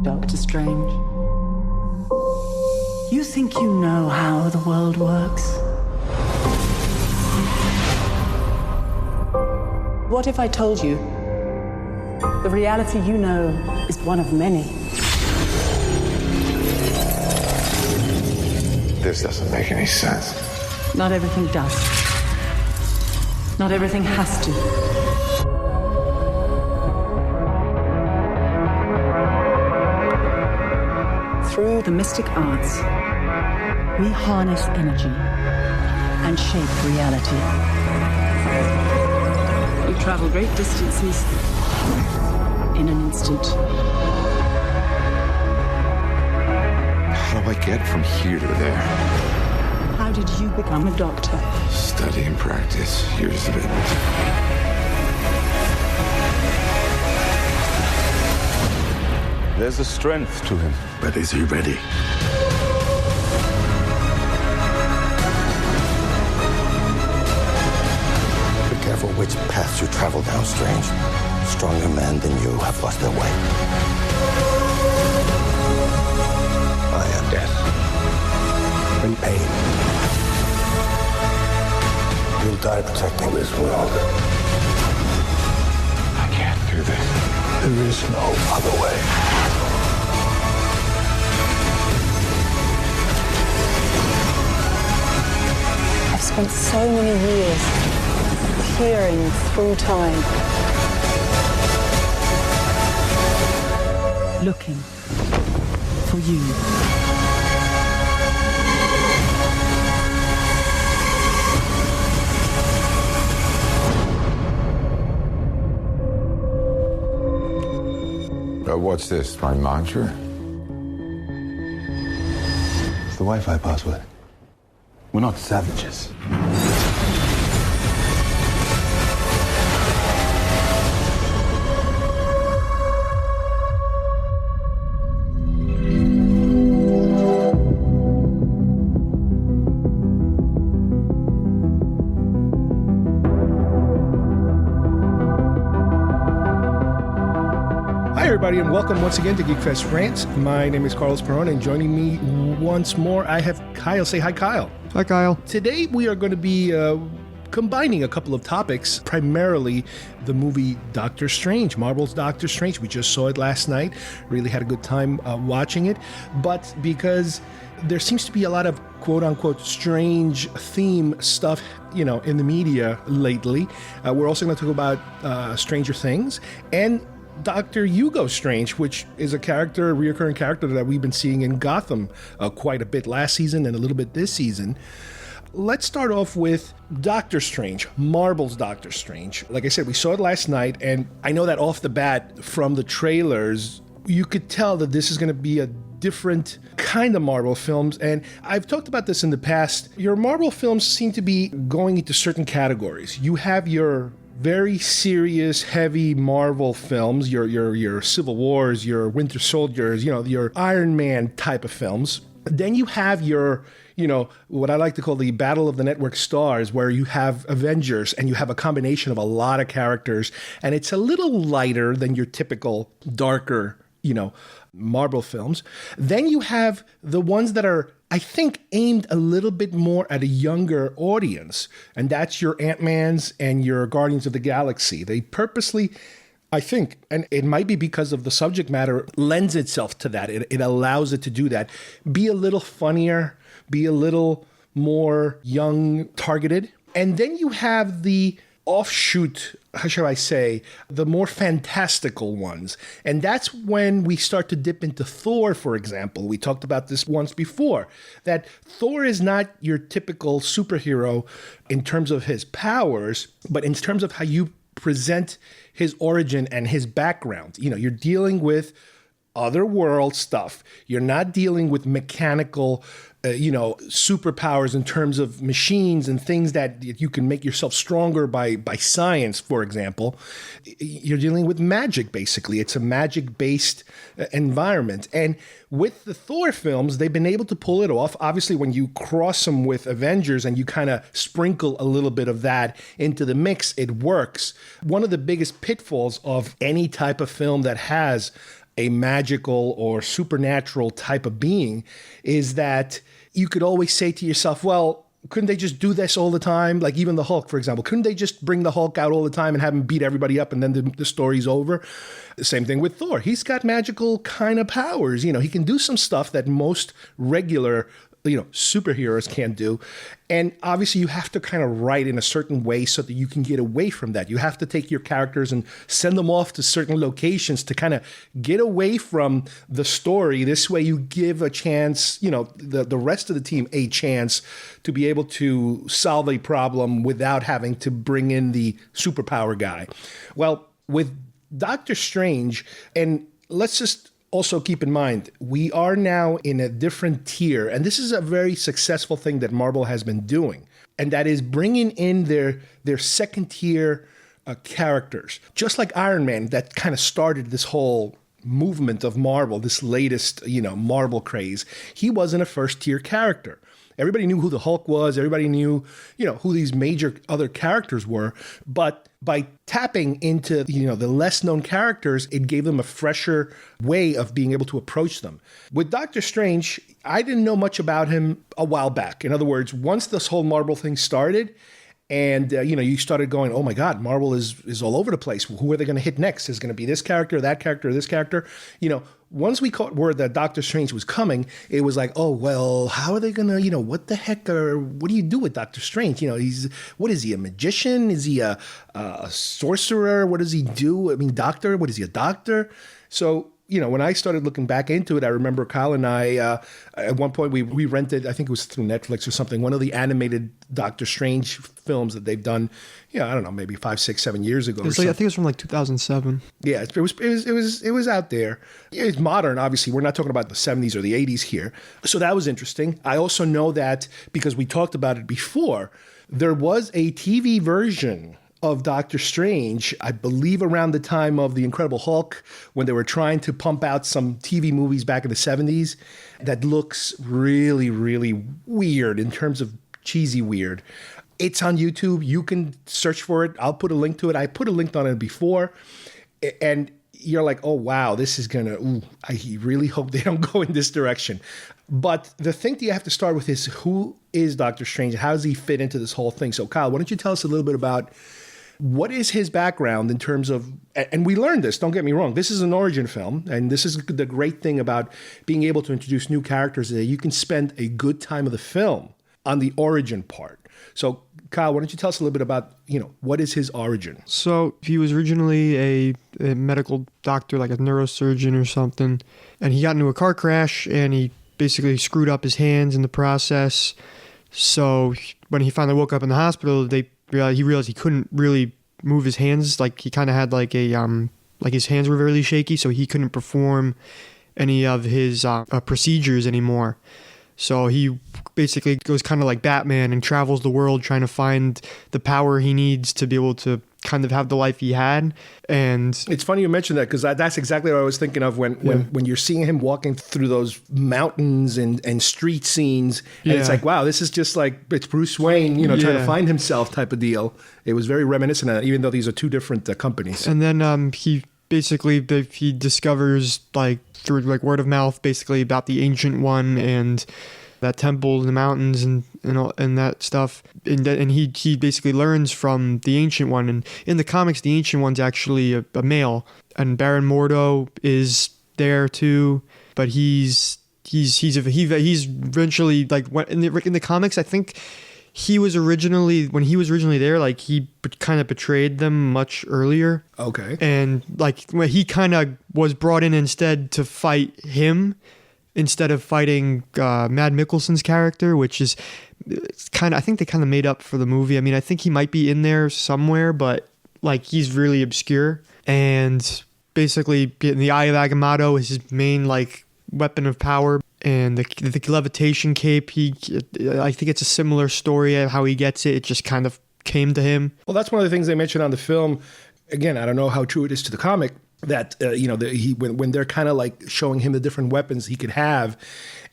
Doctor Strange. You think you know how the world works? What if I told you the reality you know is one of many? This doesn't make any sense. Not everything does. Not everything has to. Through the mystic arts, we harness energy and shape reality. We travel great distances in an instant. How do I get from here to there? How did you become a doctor? Study and practice, years of it. There's a strength to him. But is he ready? Be careful which paths you travel down, Strange. Stronger men than you have lost their way. I am death. And pain. You'll die protecting this world. I can't do this. There is no other way. I've spent so many years peering through time, looking for you. What's this, my mantra? It's the Wi-Fi password. We're not savages. Everybody, and welcome once again to GeekFest Rants. My name is Carlos Perron, and joining me once more, I have Kyle. Say hi, Kyle. Hi, Kyle. Today, we are going to be combining a couple of topics, primarily the movie Doctor Strange, Marvel's Doctor Strange. We just saw it last night. Really had a good time watching it. But because there seems to be a lot of quote-unquote strange theme stuff, in the media lately, we're also going to talk about Stranger Things and Dr. Hugo Strange, which is a reoccurring character that we've been seeing in Gotham quite a bit last season and a little bit this season. Let's start off with Doctor Strange, Marvel's Doctor Strange. Like I said, we saw it last night, and I know that off the bat from the trailers, you could tell that this is going to be a different kind of Marvel films. And I've talked about this in the past. Your Marvel films seem to be going into certain categories. You have your very serious, heavy Marvel films, your Civil Wars, your Winter Soldiers, your Iron Man type of films. Then you have your, what I like to call the Battle of the Network Stars, where you have Avengers and you have a combination of a lot of characters, and it's a little lighter than your typical darker, Marvel films. Then you have the ones that are, I think, aimed a little bit more at a younger audience, and that's your Ant-Mans and your Guardians of the Galaxy. They purposely, I think, and it might be because of the subject matter, lends itself to that. It allows it to do that. Be a little funnier, be a little more young targeted. And then you have the offshoot, how shall I say, the more fantastical ones. And that's when we start to dip into Thor, for example. We talked about this once before, that Thor is not your typical superhero in terms of his powers, but in terms of how you present his origin and his background. You're dealing with otherworld stuff. You're not dealing with mechanical superpowers in terms of machines and things that you can make yourself stronger by science, for example. You're dealing with magic, basically. It's a magic-based environment. And with the Thor films, they've been able to pull it off. Obviously, when you cross them with Avengers and you kind of sprinkle a little bit of that into the mix, it works. One of the biggest pitfalls of any type of film that has a magical or supernatural type of being is that you could always say to yourself, well, couldn't they just do this all the time? Like even the Hulk, for example, couldn't they just bring the Hulk out all the time and have him beat everybody up and then the story's over? The same thing with Thor. He's got magical kind of powers. He can do some stuff that most regular superheroes can't do. And obviously you have to kind of write in a certain way so that you can get away from that. You have to take your characters and send them off to certain locations to kind of get away from the story. This way you give a chance, the rest of the team a chance to be able to solve a problem without having to bring in the superpower guy. Well, with Doctor Strange, and let's just also keep in mind, we are now in a different tier, and this is a very successful thing that Marvel has been doing, and that is bringing in their second tier characters. Just like Iron Man, that kind of started this whole movement of Marvel, this latest, Marvel craze. He wasn't a first tier character. Everybody knew who the Hulk was. Everybody knew, who these major other characters were. But by tapping into, the less known characters, it gave them a fresher way of being able to approach them. With Doctor Strange, I didn't know much about him a while back. In other words, once this whole Marvel thing started, and, you started going, oh my God, Marvel is all over the place. Who are they going to hit next? Is it going to be this character, that character, this character? Once we caught word that Doctor Strange was coming, it was like, oh, well, how are they going to, what the heck, what do you do with Doctor Strange? What is he, a magician? Is he a sorcerer? What does he do? I mean, doctor, what is he, a doctor? So, when I started looking back into it, I remember Kyle and I, at one point, we rented, I think it was through Netflix or something, one of the animated Doctor Strange films that they've done, I don't know, maybe 5, 6, 7 years ago. I think it was from like 2007. Yeah, it was out there. It's modern, obviously. We're not talking about the 70s or the 80s here. So that was interesting. I also know that, because we talked about it before, there was a TV version of Doctor Strange, I believe around the time of The Incredible Hulk, when they were trying to pump out some TV movies back in the 70s, that looks really, really weird in terms of cheesy weird. It's on YouTube. You can search for it. I'll put a link to it. I put a link on it before, and you're like, oh, wow, this is going to, I really hope they don't go in this direction. But the thing that you have to start with is, who is Doctor Strange? How does he fit into this whole thing? So, Kyle, why don't you tell us a little bit about what is his background in terms of, and we learned this, don't get me wrong, this is an origin film, and this is the great thing about being able to introduce new characters, that you can spend a good time of the film on the origin part. So, Kyle, why don't you tell us a little bit about, what is his origin? So he was originally a medical doctor, like a neurosurgeon or something, and he got into a car crash, and he basically screwed up his hands in the process. So when he finally woke up in the hospital, he realized he couldn't really move his hands. Like he kind of had like his hands were really shaky, so he couldn't perform any of his procedures anymore. So he basically goes kind of like Batman and travels the world trying to find the power he needs to be able to kind of have the life he had. And it's funny you mentioned that, because that's exactly what I was thinking of when you're seeing him walking through those mountains and street scenes, and it's like, wow, this is just like, it's Bruce Wayne, trying to find himself type of deal. It was very reminiscent of that, even though these are two different companies. And then he discovers, like through like word of mouth, basically about the Ancient One and that temple in the mountains and that stuff, and he basically learns from the Ancient One. And in the comics, the Ancient One's actually a male, and Baron Mordo is there too, but he's eventually, like, in the comics, I think he was originally there, like he kind of betrayed them much earlier. Okay. And like when he kind of was brought in instead to fight him, instead of fighting Mad Mikkelsen's character, which is I think they kind of made up for the movie. I mean, I think he might be in there somewhere, but like he's really obscure. And basically, the Eye of Agamotto is his main like weapon of power, and the levitation cape. I think it's a similar story of how he gets it. It just kind of came to him. Well, that's one of the things they mentioned on the film. Again, I don't know how true it is to the comic, that when they're kind of like showing him the different weapons he could have,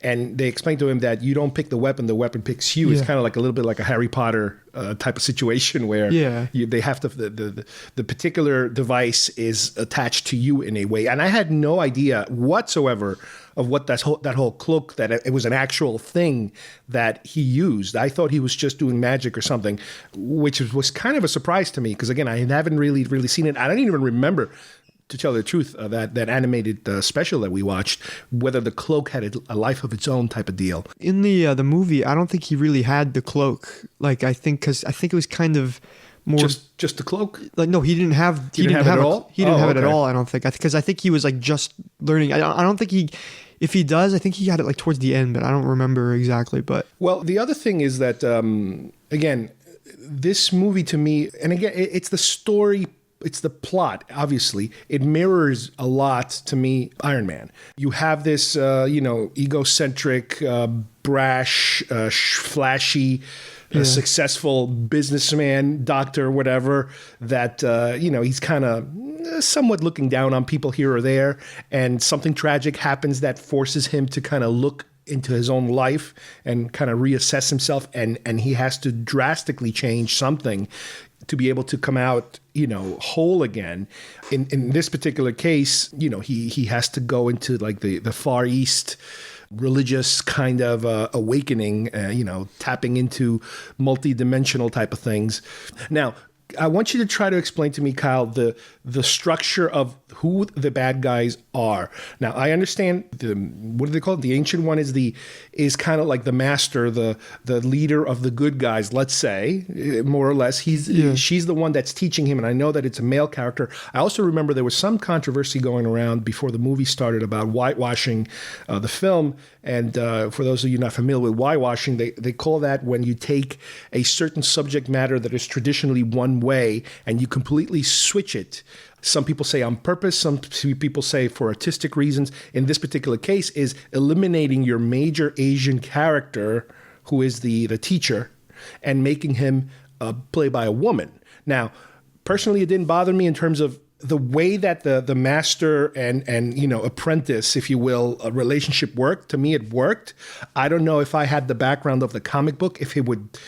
and they explain to him that you don't pick the weapon picks you. It's kind of like a little bit like a Harry Potter type of situation where they have to the particular device is attached to you in a way. And I had no idea whatsoever of what that whole cloak, that it was an actual thing that he used. I thought he was just doing magic or something, which was kind of a surprise to me because again, I haven't really seen it. I don't even remember, to tell the truth, that animated special that we watched, whether the cloak had a life of its own type of deal. In the movie, I don't think he really had the cloak. Like I think it was kind of more just the cloak. Like no, he didn't have it at all. He didn't have it at all. I don't think because I think he was like just learning. I don't think he. If he does, I think he had it like towards the end, but I don't remember exactly. But well, the other thing is that again, this movie to me, and again, it's the story. It's the plot, obviously. It mirrors a lot, to me, Iron Man. You have this, egocentric, brash, flashy, successful businessman, doctor, whatever, that, he's kind of somewhat looking down on people here or there. And something tragic happens that forces him to kind of look into his own life and kind of reassess himself. And he has to drastically change something to be able to come out, whole again. In this particular case, he has to go into like the Far East religious kind of awakening, tapping into multi-dimensional type of things. Now, I want you to try to explain to me, Kyle, the structure of who the bad guys are. Now, I understand what do they call it? The Ancient One is kind of like the master, the leader of the good guys, let's say, more or less. She's the one that's teaching him, and I know that it's a male character. I also remember there was some controversy going around before the movie started about whitewashing the film. And for those of you not familiar with whitewashing, they call that when you take a certain subject matter that is traditionally one way and you completely switch it. Some people say on purpose, some people say for artistic reasons. In this particular case, is eliminating your major Asian character, who is the teacher, and making him played by a woman. Now, personally, it didn't bother me in terms of the way that the master and apprentice, if you will, a relationship worked. To me, it worked. I don't know if I had the background of the comic book, if it would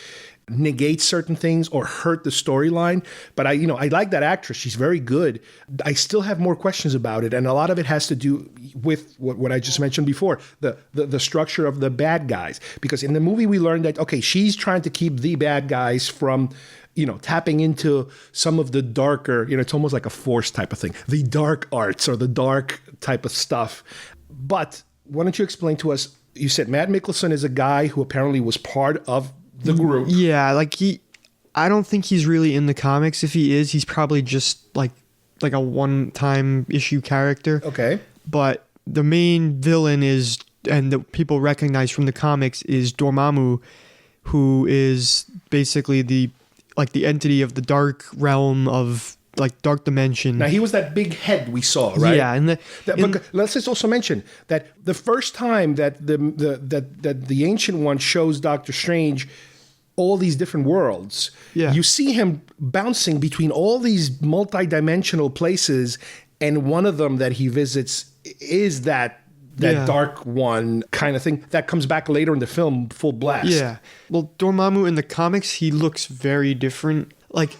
negate certain things or hurt the storyline. But I like that actress. She's very good. I still have more questions about it. And a lot of it has to do with what I just mentioned before, the structure of the bad guys. Because in the movie, we learned that, okay, she's trying to keep the bad guys from tapping into some of the darker, it's almost like a Force type of thing, the dark arts or the dark type of stuff. But why don't you explain to us, you said Matt Mikkelsen is a guy who apparently was part of the group. Yeah, I don't think he's really in the comics. If he is, he's probably just like a one-time issue character. Okay. But the main villain is, and the people recognize from the comics, is Dormammu, who is basically the entity of the dark realm of like dark dimension. Now he was that big head we saw, right? Yeah, but let's just also mention that the first time that the Ancient One shows Doctor Strange all these different worlds, you see him bouncing between all these multi-dimensional places, and one of them that he visits is that dark one kind of thing that comes back later in the film full blast. Yeah. Well, Dormammu in the comics, he looks very different. Like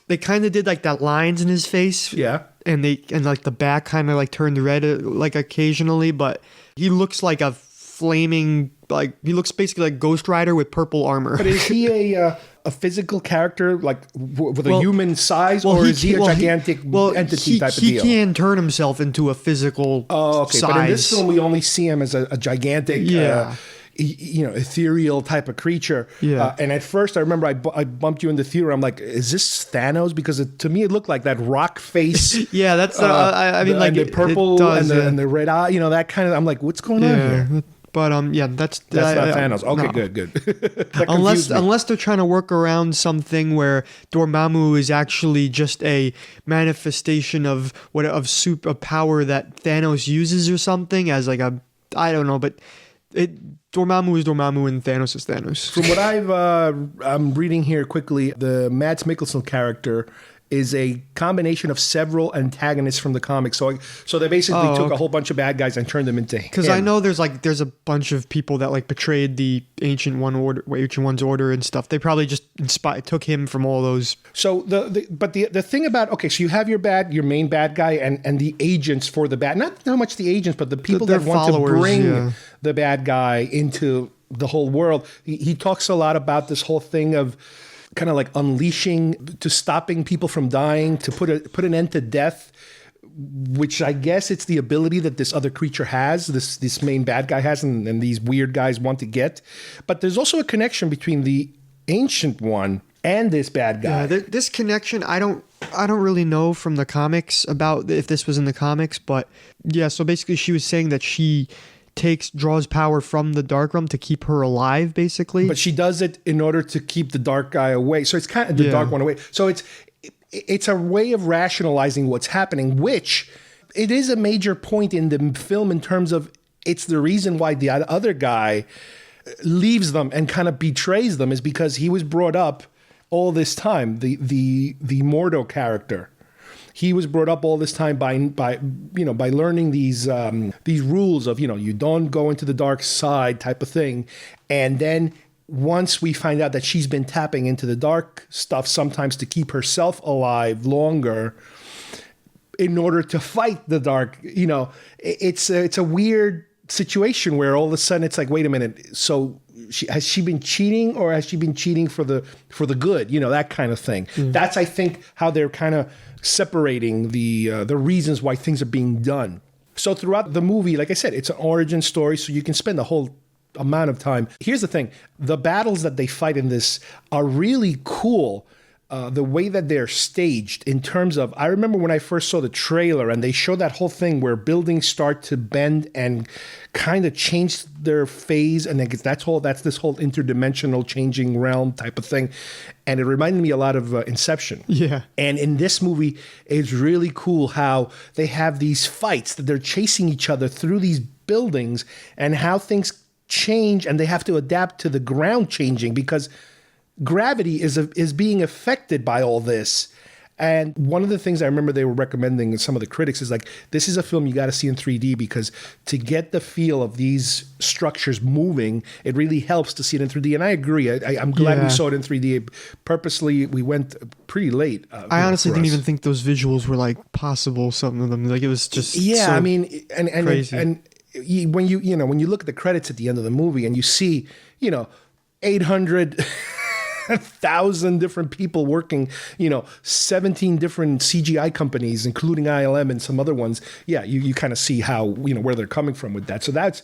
they kind of did like that lines in his face. Yeah. And like the back kind of like turned red like occasionally, but he looks like a flaming, like he looks basically like Ghost Rider with purple armor. But is he a physical character like with a human size, or is he a gigantic entity type of deal? He can turn himself into a physical size. But in this film, we only see him as a gigantic, ethereal type of creature. Yeah. And at first, I remember I bumped you in the theater. I'm like, is this Thanos? Because to me, it looked like that rock face. Yeah, that's. I mean, like the purple does, and the red eye. That kind of. I'm like, what's going on here? But that's not Thanos. Okay, no. Good. Unless they're trying to work around something where Dormammu is actually just a manifestation of super power that Thanos uses or something as like I don't know, but Dormammu is Dormammu and Thanos is Thanos. From what I'm reading here quickly, the Mads Mikkelsen character is a combination of several antagonists from the comics. So they basically took a whole bunch of bad guys and turned them into him. Because I know there's a bunch of people that like betrayed the Ancient One's order and stuff. They probably just took him from all those. So the thing about, okay, so you have your main bad guy and the agents for the bad, not so much the agents, but the people that want to bring the bad guy into the whole world. He talks a lot about this whole thing of kind of like unleashing, to stopping people from dying, to put an end to death, which I guess it's the ability that this other creature has, this main bad guy has, and these weird guys want to get. But there's also a connection between the Ancient One and this bad guy. Yeah, this connection, I don't really know from the comics about if this was in the comics, but yeah, so basically she was saying that she draws power from the Dark Realm to keep her alive, basically. But she does it in order to keep the dark guy away. So it's kind of the Dark One away. So it's a way of rationalizing what's happening, which it is a major point in the film in terms of it's the reason why the other guy leaves them and kind of betrays them, is because he was brought up all this time, the Mordo character. He was brought up all this time by learning these rules of, you don't go into the dark side type of thing. And then once we find out that she's been tapping into the dark stuff sometimes to keep herself alive longer in order to fight the dark, it's a weird situation where all of a sudden it's like, wait a minute, so has she been cheating, or has she been cheating for the good, that kind of thing. That's, I think, how they're kind of separating the reasons why things are being done. So throughout the movie, like I said, it's an origin story, so you can spend the whole amount of time. Here's the thing. The battles that they fight in this are really cool. The way that they're staged in terms of, I remember when I first saw the trailer and they show that whole thing where buildings start to bend and kind of change their phase, and that's this whole interdimensional changing realm type of thing. And it reminded me a lot of Inception. Yeah. And in this movie, it's really cool how they have these fights that they're chasing each other through these buildings, and how things change and they have to adapt to the ground changing because gravity is being affected by all this. And one of the things I remember they were recommending in some of the critics is like, this is a film you got to see in 3D, because to get the feel of these structures moving, it really helps to see it in 3D. And I agree. I'm glad we saw it in 3D. Purposely, we went pretty late. I honestly didn't even think those visuals were like possible. Some of them, like it was just I mean, and when you look at the credits at the end of the movie and you see 800,000 different people working, 17 different CGI companies, including ILM and some other ones. Yeah, you kind of see how, where they're coming from with that. So that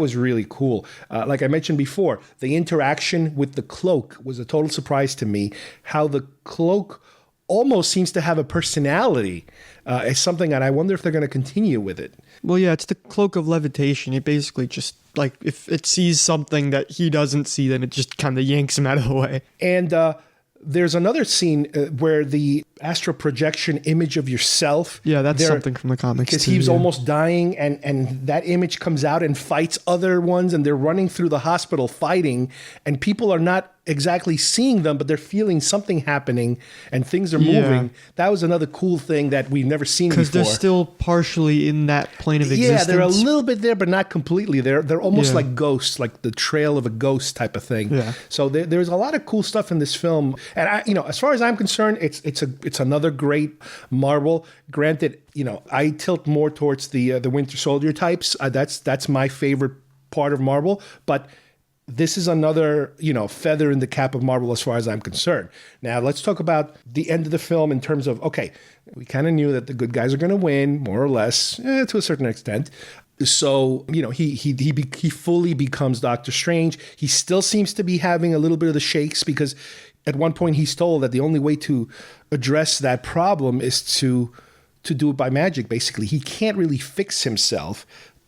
was really cool. Like I mentioned before, the interaction with the cloak was a total surprise to me. How the cloak almost seems to have a personality. It's something that I wonder if they're going to continue with it. Well, yeah, it's the cloak of levitation. It basically just, like, if it sees something that he doesn't see, then it just kind of yanks him out of the way. And there's another scene where the astral projection image of yourself. Yeah, that's something from the comics. Because he was almost dying, and that image comes out and fights other ones, and they're running through the hospital fighting, and people are not exactly seeing them, but they're feeling something happening, and things are moving. That was another cool thing that we've never seen before. Because they're still partially in that plane of existence. Yeah, they're a little bit there, but not completely. They're almost like ghosts, like the trail of a ghost type of thing. Yeah. So there's a lot of cool stuff in this film, and as far as I'm concerned, it's another great Marvel. Granted, I tilt more towards the Winter Soldier types. That's my favorite part of Marvel, but this is another, feather in the cap of Marvel as far as I'm concerned. Now, let's talk about the end of the film in terms of, okay, we kind of knew that the good guys are going to win, more or less, to a certain extent. So, he fully becomes Doctor Strange. He still seems to be having a little bit of the shakes, because at one point he's told that the only way to address that problem is to do it by magic, basically. He can't really fix himself,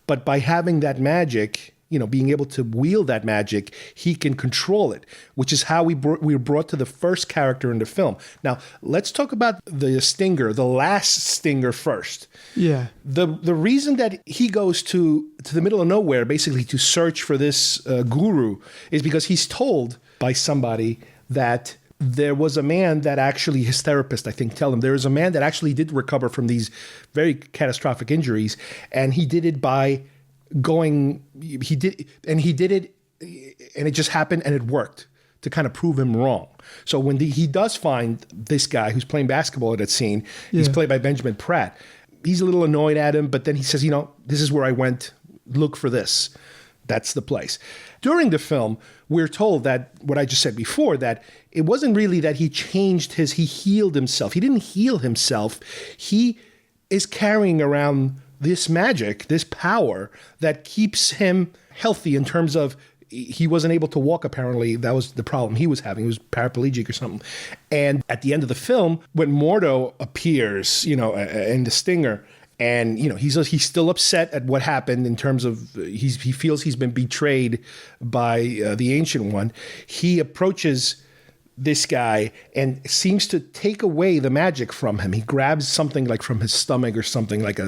but by having that magic, being able to wield that magic, he can control it, which is how we were brought to the first character in the film. Now, let's talk about the Stinger, the last Stinger first. Yeah. The reason that he goes to the middle of nowhere, basically to search for this guru, is because he's told by somebody that there was a man that actually, his therapist, I think, tell him, there was a man that actually did recover from these very catastrophic injuries. And he did it by he did it, and it just happened and it worked to kind of prove him wrong. So when he does find this guy who's playing basketball at that scene, he's played by Benjamin Pratt. He's a little annoyed at him, but then he says, this is where I went, look for this. That's the place. During the film, we're told that, what I just said before, that it wasn't really that he healed himself. He didn't heal himself. He is carrying around this magic, this power that keeps him healthy in terms of he wasn't able to walk, apparently. That was the problem he was having. He was paraplegic or something. And at the end of the film, when Mordo appears, in the stinger, and he's still upset at what happened in terms of he feels he's been betrayed by the Ancient One. He approaches this guy and seems to take away the magic from him. He grabs something like from his stomach or something, like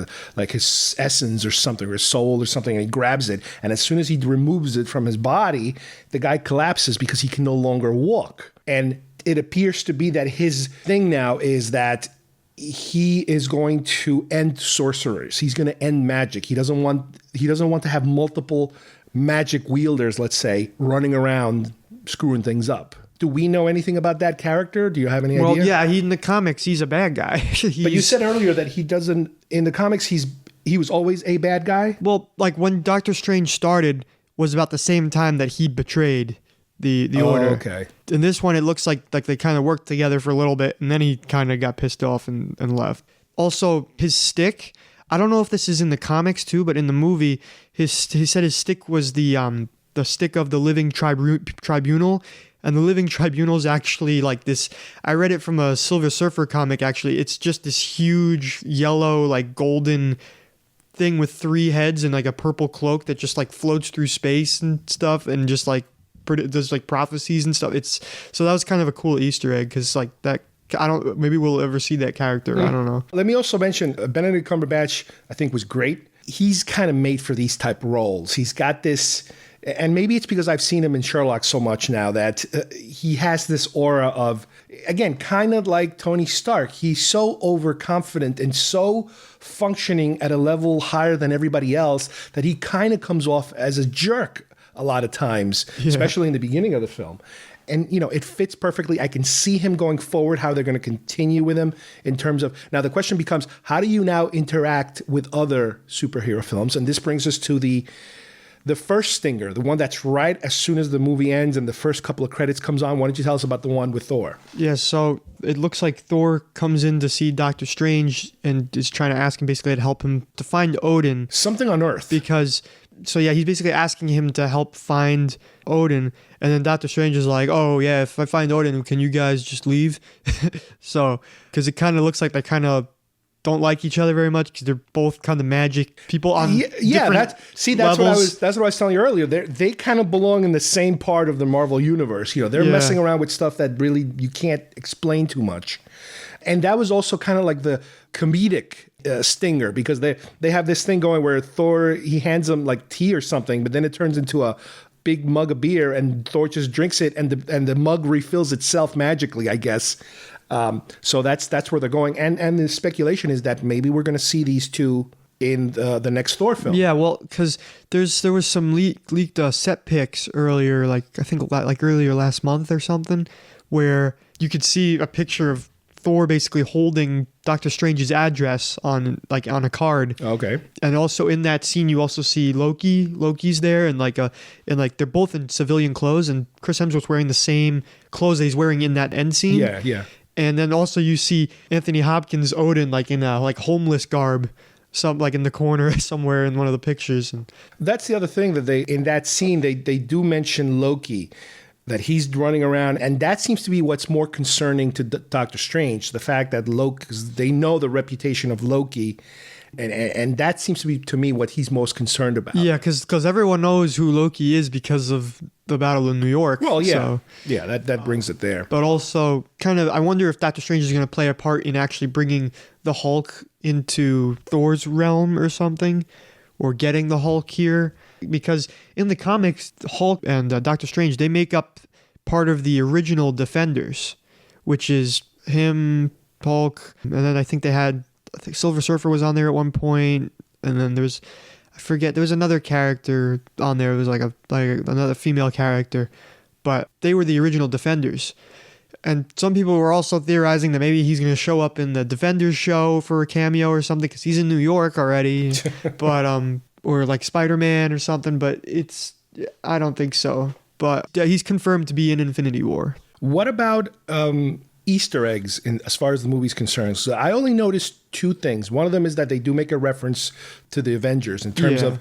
his essence or something, or his soul or something, and he grabs it. And as soon as he removes it from his body, the guy collapses because he can no longer walk. And it appears to be that his thing now is that he is going to end sorcerers. He's going to end magic. He doesn't want to have multiple magic wielders, let's say, running around screwing things up. Do we know anything about that character? Do you have any idea? Well, yeah, in the comics, he's a bad guy. But you said earlier that he doesn't, in the comics, he was always a bad guy? Well, like when Doctor Strange started was about the same time that he betrayed the Order. Okay. In this one, it looks like they kind of worked together for a little bit, and then he kind of got pissed off and left. Also, his stick, I don't know if this is in the comics too, but in the movie, he said his stick was the stick of the Living Tribunal. And the Living Tribunal is actually like this. I read it from a Silver Surfer comic, actually. It's just this huge yellow, like golden thing with 3 heads and like a purple cloak that just like floats through space and stuff and just like does like prophecies and stuff. So that was kind of a cool Easter egg because like that. Maybe we'll ever see that character. I don't know. Let me also mention Benedict Cumberbatch, I think, was great. He's kind of made for these type of roles. He's got this. And maybe it's because I've seen him in Sherlock so much now that he has this aura of, again, kind of like Tony Stark. He's so overconfident and so functioning at a level higher than everybody else that he kind of comes off as a jerk a lot of times, especially in the beginning of the film. And, it fits perfectly. I can see him going forward, how they're going to continue with him in terms of... Now, the question becomes, how do you now interact with other superhero films? And this brings us to the first stinger, the one that's right as soon as the movie ends and the first couple of credits comes on. Why don't you tell us about the one with Thor? Yeah, so it looks like Thor comes in to see Doctor Strange and is trying to ask him basically to help him to find Odin. Something on Earth. Because, he's basically asking him to help find Odin. And then Doctor Strange is like, oh, yeah, if I find Odin, can you guys just leave? Because it kind of looks like they kind of don't like each other very much because they're both kind of magic people on that's levels. what I was telling you earlier. They kind of belong in the same part of the Marvel universe. They're messing around with stuff that really you can't explain too much. And that was also kind of like the comedic stinger because they have this thing going where Thor, he hands them like tea or something, but then it turns into a big mug of beer and Thor just drinks it and the mug refills itself magically, I guess. So that's where they're going. And the speculation is that maybe we're going to see these two in the next Thor film. Yeah, well, because there was some leaked set pics earlier, I think earlier last month or something, where you could see a picture of Thor basically holding Doctor Strange's address on a card. Okay. And also in that scene, you also see Loki. Loki's there, and they're both in civilian clothes, and Chris Hemsworth's wearing the same clothes that he's wearing in that end scene. Yeah. And then also you see Anthony Hopkins' Odin in a homeless garb, in the corner somewhere in one of the pictures. And that's the other thing that in that scene they do mention Loki, that he's running around, and that seems to be what's more concerning to Doctor Strange, the fact that Loki, 'cause they know the reputation of Loki, and that seems to be, to me, what he's most concerned about. Yeah, because everyone knows who Loki is because of the Battle of New York. Well, yeah. So. Yeah, that brings it there. But also, I wonder if Doctor Strange is going to play a part in actually bringing the Hulk into Thor's realm or something, or getting the Hulk here. Because in the comics, Hulk and Doctor Strange, they make up part of the original Defenders. which is him, Hulk, and then I think Silver Surfer was on there at one point, and then there was another character on there. It was like another female character, but they were the original Defenders. And some people were also theorizing that maybe he's going to show up in the Defenders show for a cameo or something, because he's in New York already, but or like Spider-Man or something. But I don't think so. But yeah, he's confirmed to be in Infinity War. What about Easter eggs as far as the movie's concerned? So I only noticed two things. One of them is that they do make a reference to the Avengers in terms of,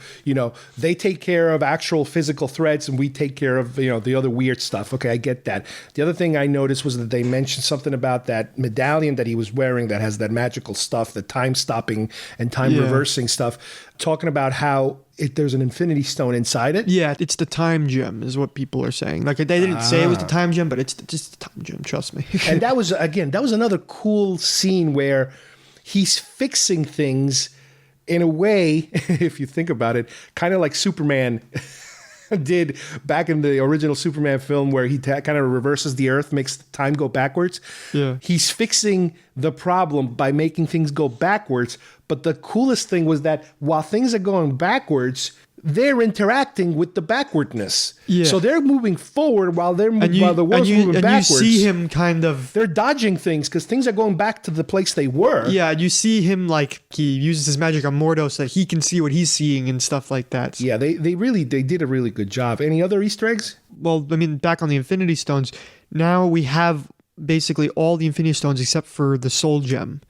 they take care of actual physical threats and we take care of, the other weird stuff. Okay, I get that. The other thing I noticed was that they mentioned something about that medallion that he was wearing that has that magical stuff, the time stopping and time reversing stuff, talking about how there's an Infinity Stone inside it. Yeah, it's the time gem is what people are saying. Like, they didn't say it was the time gem, but it's just the time gem, trust me. And that was another cool scene where he's fixing things in a way, if you think about it, kind of like Superman did back in the original Superman film, where he kind of reverses the earth, makes time go backwards. Yeah. He's fixing the problem by making things go backwards. But the coolest thing was that while things are going backwards, they're interacting with the backwardness. Yeah. So they're moving forward while the world's moving backwards. You see him kind of... They're dodging things because things are going back to the place they were. Yeah, you see him like he uses his magic on Mordo so that he can see what he's seeing and stuff like that. So. Yeah, they did a really good job. Any other Easter eggs? Well, I mean, back on the Infinity Stones, now we have basically all the Infinity Stones except for the Soul Gem.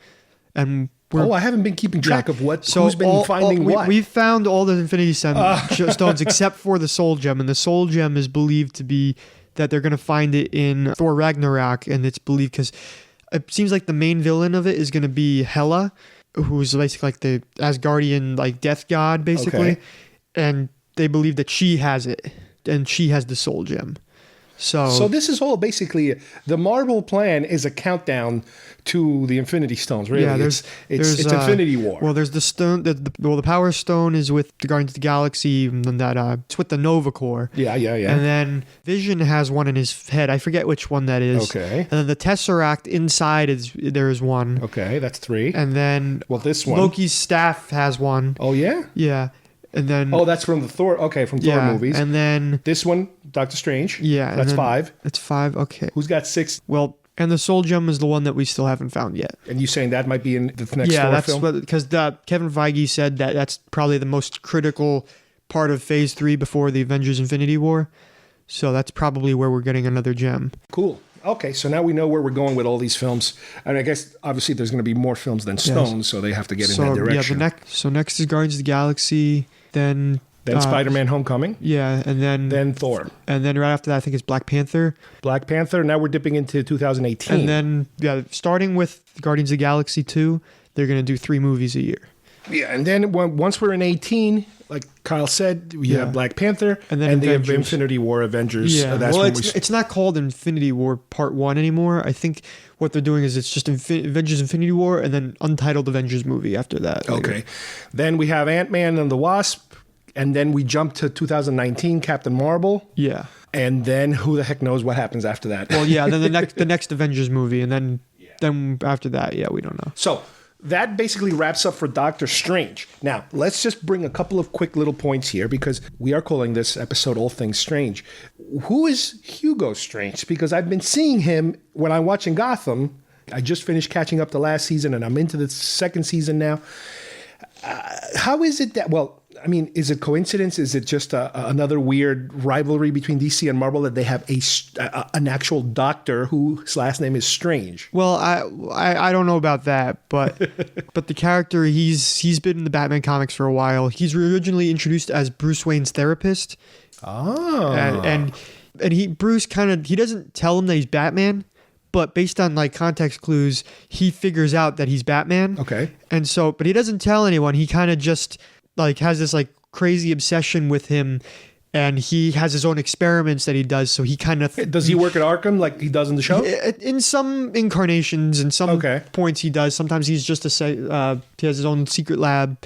And I haven't been keeping track of who's been finding what. We've found all the Infinity Stones except for the Soul Gem, and the Soul Gem is believed to be that they're going to find it in Thor Ragnarok, and it's believed because it seems like the main villain of it is going to be Hela, who's basically like the Asgardian like death god, basically, and they believe that she has it, and she has the Soul Gem. So this is all basically the Marvel plan is a countdown to the Infinity Stones. Really, yeah, it's Infinity War. Well, there's the stone. The Power Stone is with the Guardians of the Galaxy, and then it's with the Nova Corps. Yeah. And then Vision has one in his head. I forget which one that is. Okay. And then the Tesseract inside there is one. Okay, that's 3. And then this one, Loki's staff has one. Oh yeah. Yeah. And then that's from the Thor. Okay, from Thor movies. And then this one, Doctor Strange. Yeah, that's 5. That's 5. Okay. Who's got 6? Well, and the Soul Gem is the one that we still haven't found yet. And you saying that might be in the next Thor film? Yeah, because Kevin Feige said that's probably the most critical part of Phase 3 before the Avengers Infinity War. So that's probably where we're getting another gem. Cool. Okay, so now we know where we're going with all these films. And I guess, obviously, there's going to be more films than Stones, so they have to get in that direction. Yeah, next is Guardians of the Galaxy, then Spider-Man Homecoming. Yeah, and then Thor. And then right after that, I think it's Black Panther. Black Panther. Now we're dipping into 2018. And then, starting with Guardians of the Galaxy 2, they're going to do 3 movies a year. Yeah, and then once we're in 18, like Kyle said, we have Black Panther, and then they have Infinity War, Avengers. Yeah, it's not called Infinity War Part 1 anymore. I think what they're doing is it's just Avengers Infinity War and then Untitled Avengers movie after that. Okay. Then we have Ant-Man and the Wasp. And then we jump to 2019, Captain Marvel. Yeah. And then who the heck knows what happens after that? Well, yeah, then the next Avengers movie. And then after that, we don't know. So that basically wraps up for Doctor Strange. Now, let's just bring a couple of quick little points here because we are calling this episode All Things Strange. Who is Hugo Strange? Because I've been seeing him when I'm watching Gotham. I just finished catching up the last season and I'm into the second season now. How is it that, is it coincidence? Is it just another weird rivalry between DC and Marvel that they have an actual doctor whose last name is Strange? Well, I don't know about that, but the character, he's been in the Batman comics for a while. He's originally introduced as Bruce Wayne's therapist. Oh. And Bruce he doesn't tell him that he's Batman, but based on like context clues, he figures out that he's Batman. Okay. And so, but he doesn't tell anyone. He kind of just like has this like crazy obsession with him, and he has his own experiments that he does. So he kind of does he work at Arkham like he does in the show? In some incarnations, in some points he does. Sometimes he's just he has his own secret lab,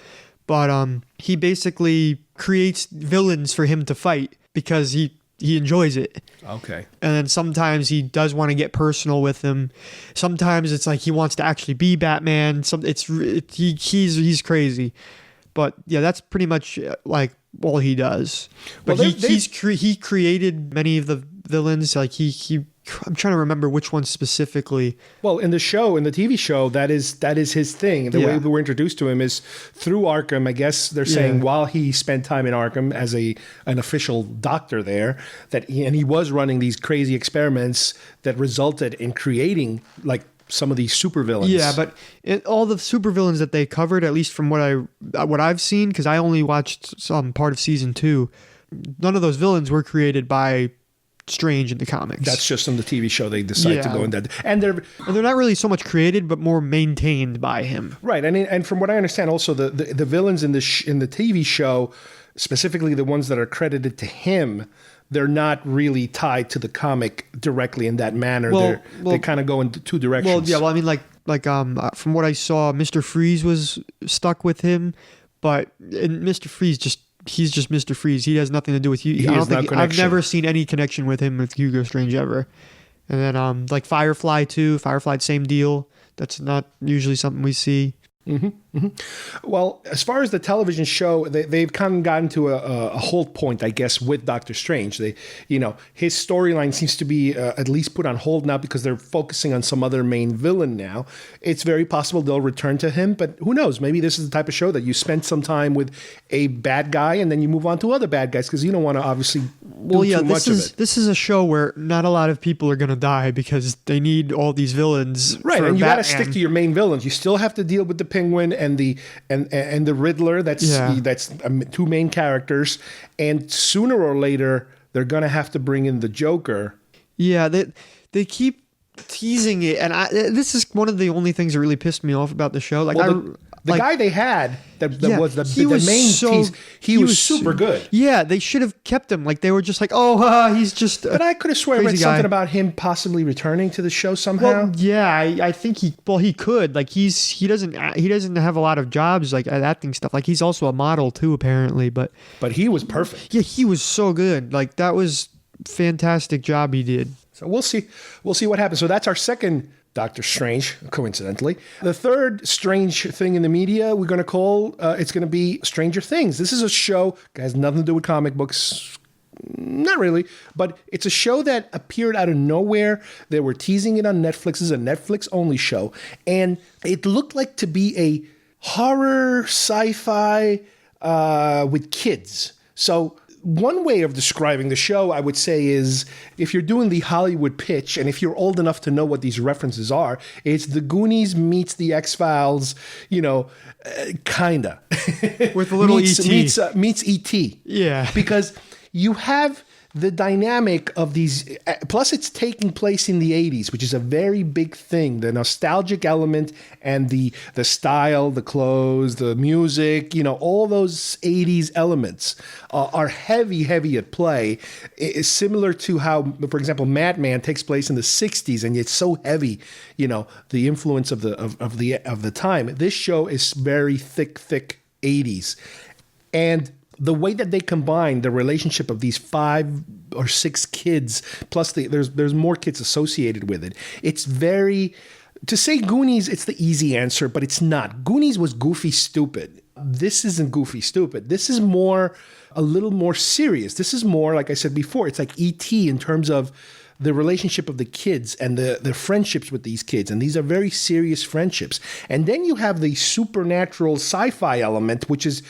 but he basically creates villains for him to fight because he enjoys it. Okay. And then sometimes he does want to get personal with him. Sometimes it's like he wants to actually be Batman. He's crazy. But yeah, that's pretty much like all he does. But Well, he created many of the villains. Like I'm trying to remember which one specifically. Well, in the TV show, that is his thing. The way we were introduced to him is through Arkham. I guess they're saying while he spent time in Arkham as an official doctor there, he was running these crazy experiments that resulted in creating like some of these supervillains. Yeah, but all the supervillains that they covered, at least from what I've seen, because I only watched some part of season 2, none of those villains were created by Strange in the comics. That's just in the TV show they decide to go in that, and they're not really so much created, but more maintained by him. Right, and from what I understand, also the villains in the TV show, specifically the ones that are credited to him, they're not really tied to the comic directly in that manner. They kind of go in two directions. I mean, like from what I saw, Mr. Freeze was stuck with him, but Mr. Freeze he's just Mr. Freeze. He has nothing to do with you. I've never seen any connection with him with Hugo Strange ever. And then like Firefly too. Firefly, same deal. That's not usually something we see. Well, as far as the television show, they've kind of gotten to a hold point, I guess, with Doctor Strange. His storyline seems to be at least put on hold now because they're focusing on some other main villain now. It's very possible they'll return to him, but who knows? Maybe this is the type of show that you spend some time with a bad guy and then you move on to other bad guys because you don't want to obviously too much of it. This is a show where not a lot of people are going to die because they need all these villains. Right, and you got to stick to your main villains. You still have to deal with the Penguin and the Riddler. That's two main characters, and sooner or later they're gonna have to bring in the Joker. Yeah, they keep teasing it, and this is one of the only things that really pissed me off about the show. Like the guy they had that was the main tease, he was super good. Yeah, they should have kept him. Like they were just like, he's just. But I could have sworn I read something about him possibly returning to the show somehow. Well, yeah, I think he could. Like he doesn't have a lot of jobs like at acting stuff. Like he's also a model too, apparently. But he was perfect. Yeah, he was so good. Like that was fantastic job he did. So we'll see what happens. So that's our second Doctor Strange, coincidentally. The third strange thing in the media we're going to call, it's going to be Stranger Things. This is a show that has nothing to do with comic books. Not really, but it's a show that appeared out of nowhere. They were teasing it on Netflix. It's a Netflix-only show. And it looked like to be a horror sci-fi with kids. So one way of describing the show, I would say, is if you're doing the Hollywood pitch, and if you're old enough to know what these references are, it's the Goonies meets the X-Files, kinda. With a little meets E.T. Yeah. Because you have the dynamic of these, plus it's taking place in the 80s, which is a very big thing. The nostalgic element and the style, the clothes, the music, all those 80s elements are heavy at play. It's similar to how, for example, Madman takes place in the 60s, and it's so heavy, the influence of the time. This show is very thick 80s. And the way that they combine the relationship of these 5 or 6 kids, plus there's more kids associated with it. It's very, to say Goonies, it's the easy answer, but it's not. Goonies was goofy stupid. This isn't goofy stupid. This is a little more serious. This is more, like I said before, it's like E.T. in terms of the relationship of the kids and the friendships with these kids. And these are very serious friendships. And then you have the supernatural sci-fi element, which is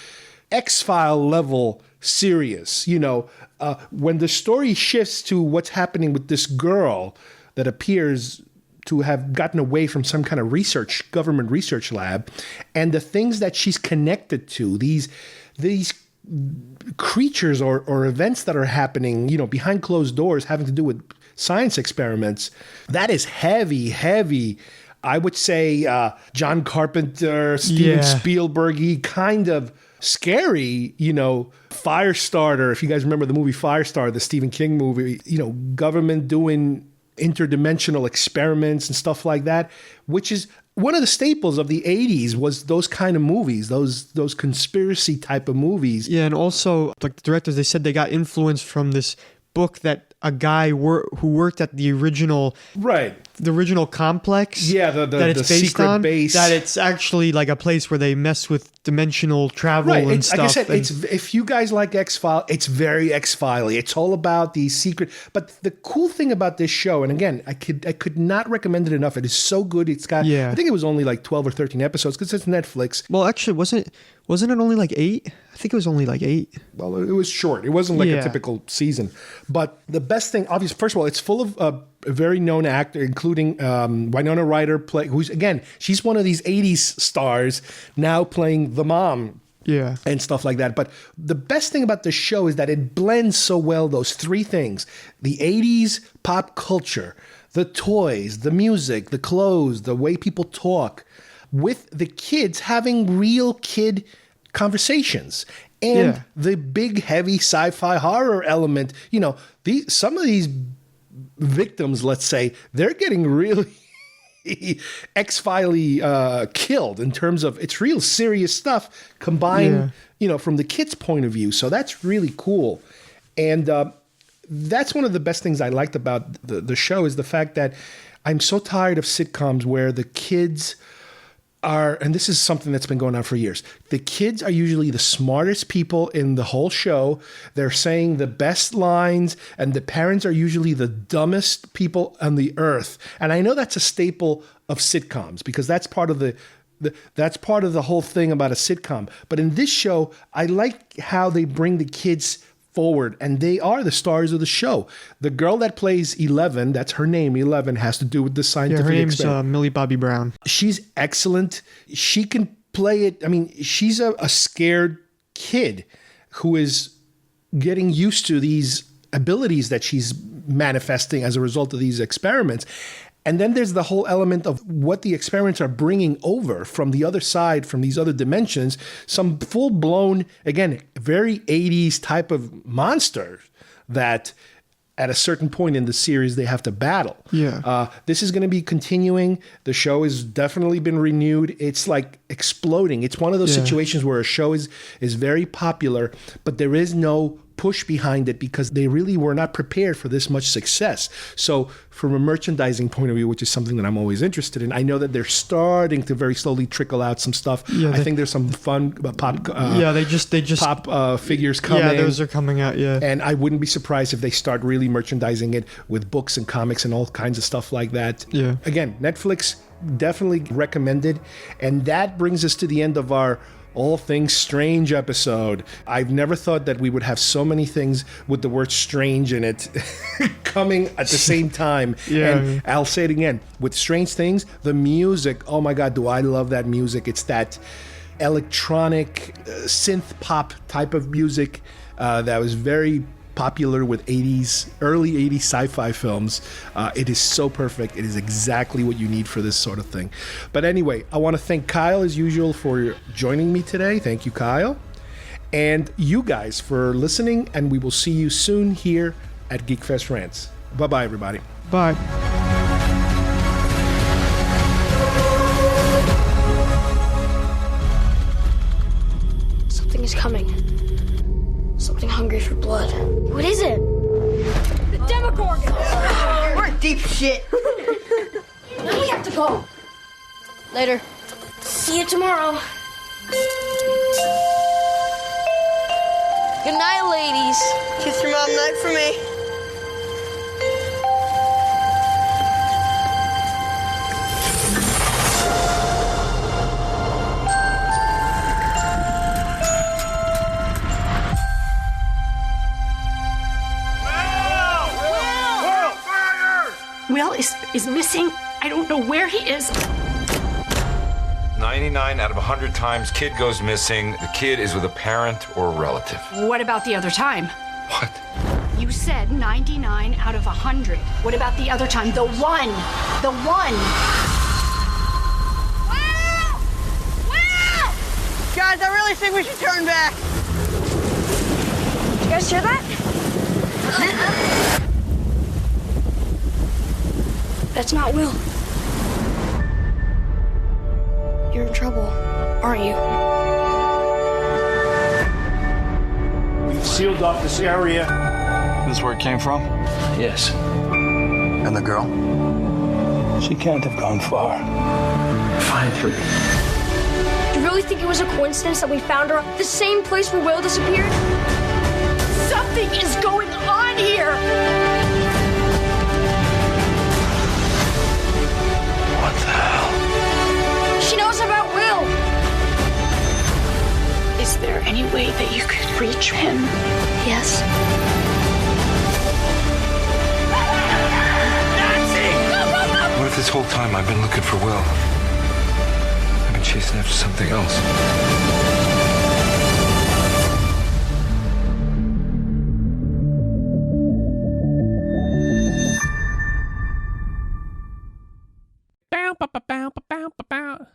X-File level serious. When the story shifts to what's happening with this girl that appears to have gotten away from some kind of government research lab, and the things that she's connected to, these creatures or events that are happening, behind closed doors having to do with science experiments, that is heavy. I would say John Carpenter, Steven Spielberg-y kind of scary, Firestarter. If you guys remember the movie Firestarter, the Stephen King movie, government doing interdimensional experiments and stuff like that, which is one of the staples of the 80s, was those kind of movies, those conspiracy type of movies. Yeah, and also like the directors, they said they got influence from this book that a guy who worked at the original complex. Yeah, that it's the based secret on, base. that it's actually like a place where they mess with dimensional travel and stuff. Like I said, if you guys like X-Files, it's very X-Filey. It's all about the secret. But the cool thing about this show, and again, I could not recommend it enough. It is so good. It's got, I think it was only like 12 or 13 episodes because it's Netflix. Well, actually, wasn't it only like 8? I think it was only like 8. Well, it was short. It wasn't like a typical season. But the best thing, obviously, first of all, it's full of a very known actor, including Winona Ryder, who's, again, she's one of these 80s stars now playing the mom. Yeah. And stuff like that. But the best thing about the show is that it blends so well those three things: the 80s pop culture, the toys, the music, the clothes, the way people talk, with the kids having real kid conversations. And the big, heavy sci-fi horror element. You know, some of these victims, let's say, they're getting really X-Filey killed in terms of it's real serious stuff combined, from the kids' point of view. So that's really cool. And that's one of the best things I liked about the show is the fact that I'm so tired of sitcoms where the kids are, and this is something that's been going on for years, the kids are usually the smartest people in the whole show. They're saying the best lines, and the parents are usually the dumbest people on the earth. And I know that's a staple of sitcoms because that's part of that's part of the whole thing about a sitcom. But in this show, I like how they bring the kids forward, and they are the stars of the show. The girl that plays 11, that's her name, 11, has to do with the scientific her name's experiment. Millie Bobby Brown. She's excellent. She can play it. I mean, she's a scared kid who is getting used to these abilities that she's manifesting as a result of these experiments. And then there's the whole element of what the experiments are bringing over from the other side, from these other dimensions, some full-blown, again, very 80s type of monster that at a certain point in the series they have to battle. Yeah. This is going to be continuing. The show has definitely been renewed. It's like exploding. It's one of those situations where a show is very popular, but there is no push behind it because they really were not prepared for this much success. So from a merchandising point of view, which is something that I'm always interested in, I know that they're starting to very slowly trickle out some stuff. Yeah, I think there's some fun pop they just pop figures coming. Yeah, those are coming out, And I wouldn't be surprised if they start really merchandising it with books and comics and all kinds of stuff like that. Yeah. Again, Netflix, definitely recommended. And that brings us to the end of our All Things Strange episode. I've never thought that we would have so many things with the word strange in it coming at the same time. And I'll say it again, with Strange Things, the music, oh my God, do I love that music. It's that electronic synth pop type of music that was very popular with early 80s sci-fi films. It is so perfect. It is exactly what you need for this sort of thing. But anyway, I want to thank Kyle as usual for joining me today. Thank you, Kyle. And you guys for listening, and we will see you soon here at GeekFest Rants. Bye-bye, everybody. Bye. Something is coming. Something hungry for blood. What is it? The Demogorgon! We're in deep shit. Now we have to go. Later. See you tomorrow. Good night, ladies. Kiss your mom night for me. Will is missing. I don't know where he is. 99 out of 100 times, kid goes missing. The kid is with a parent or a relative. What about the other time? What? You said 99 out of 100. What about the other time? The one. The one. Wow! Wow! Guys, I really think we should turn back. You guys hear that? That's not Will. You're in trouble, aren't you? We've sealed off this area. This is where it came from? Yes. And the girl? She can't have gone far. Find her. Do you really think it was a coincidence that we found her at the same place where Will disappeared? Something is going on here! What the hell? She knows about Will. Is there any way that you could reach him? Yes. What if this whole time I've been looking for Will? I've been chasing after something else?